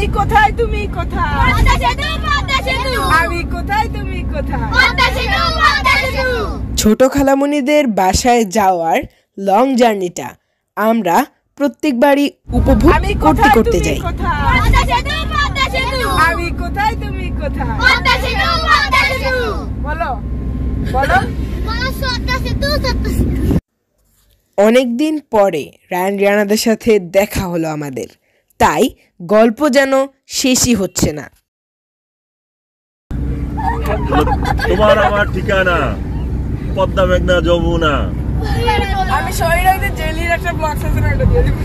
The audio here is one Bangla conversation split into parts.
আমি কোথায় তুমি কোথায়, পদ্মা সেতু পদ্মা সেতু, আমি কোথায় তুমি কোথায়, পদ্মা সেতু পদ্মা সেতু। ছোট খালামণিদের বাসায় যাওয়ার লং জার্নিটা আমরা প্রত্যেকবারই উপভোগ করতে করতে যাই। পদ্মা সেতু পদ্মা সেতু, আমি কোথায় তুমি কোথায়, পদ্মা সেতু পদ্মা সেতু। বলো বলো পদ্মা সেতু পদ্মা সেতু। অনেকদিন পরে রায়ান রিয়ানাদের সাথে দেখা হলো আমাদের, তাই গল্প যেন শেষই হচ্ছে না। তোমার আমার ঠিকানা পদ্মা মেঘনা যমুনা। আমি শরীর রাখতে জেলির একটা ব্লগ সেশন একটা দিয়ে দিব।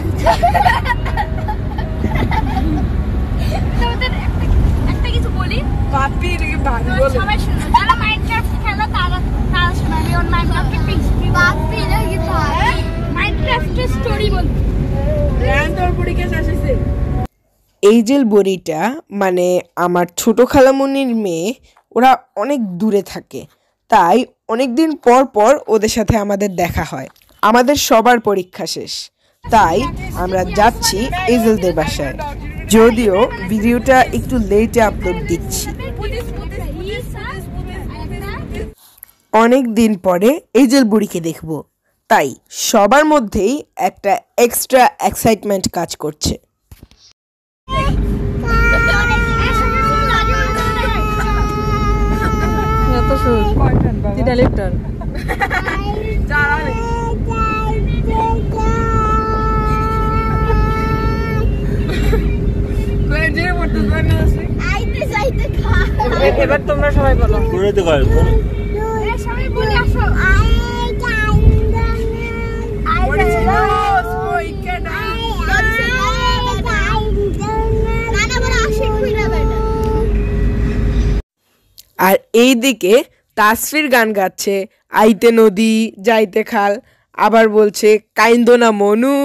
একটা কিছু বলি পাপি রে বাড়ি বলে সবাই শুনো, যারা মাইনক্রাফট খেলো তারা শোনাবে অন মাইনক্রাফটের পিক্সপি পাপি রে কি ভাই মাইনক্রাফটের স্টোরি বল। রায়ান তোর পরীক্ষা শেষ হইছে। এইজেল বড়িটা মানে আমার ছোট খালামণির মেয়ে, ওরা অনেক দূরে থাকে, তাই অনেকদিন পর পর ওদের সাথে আমাদের দেখা হয়। আমাদের সবার পরীক্ষা শেষ, তাই আমরা যাচ্ছি এইজেলদের বাসায়, যদিও ভিডিওটা একটু লেটে আপলোড দিচ্ছি। অনেক দিন পরে এইজেল বুড়িকে দেখব, তাই সবার মধ্যেই একটা এক্সট্রা এক্সাইটমেন্ট কাজ করছে। এবার তোমরা সবাই বলো। সবাই বলে আসো। আর এইদিকে তাসফির গান গাচ্ছে, আইতে নদী যাইতে খাল, আবার বলছে কাইন্দো না মনু।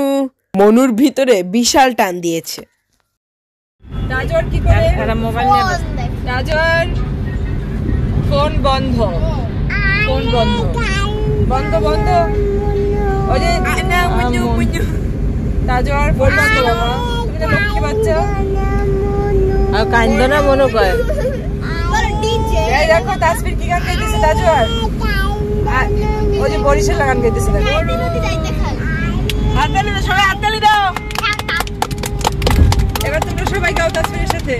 মনুর ভিতরে বিশাল টান দিয়েছে। রাজর কি করে মোবাইল নিয়ে রাজর ফোন বন্ধ, ফোন বন্ধ বন্ধ বন্ধ। ওই যে রাজর ফোন বন্ধ। বাবা তুমি তো লক্ষ্মী বাচ্চা। আর কাইন্দো না মনু কয়। এই দেখো তাসফির কি গান গাইতেছে রাজর, ওই যে বরিশাল গান গাইতেছে। হাততালি দাও সবাই, হাততালি দাও। এবার তোমরা সবাই গাও তাসফিরের সাথে।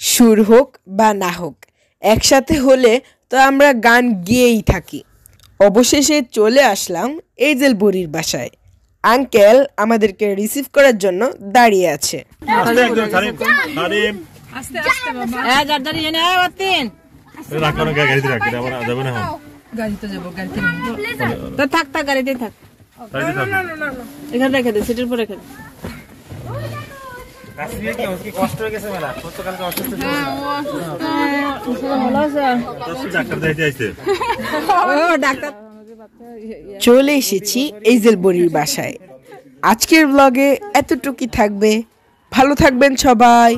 সুর হোক বা না হোক, একসাথে হলে তো আমরা গান গেয়েই থাকি। অবশেষে চলে আসলাম এইজেল বুড়ির বাসায়। আঙ্কেল আমাদেরকে রিসিভ করার জন্য দাঁড়িয়ে আছে। থাক থাক গাড়িতে থাক, এখানে রেখে দে, সিটের পর রেখে দে। চলে এসেছি এইজেল বুড়ির বাসায়। আজকের ব্লগে এতটুকুই থাকবে। ভালো থাকবেন সবাই।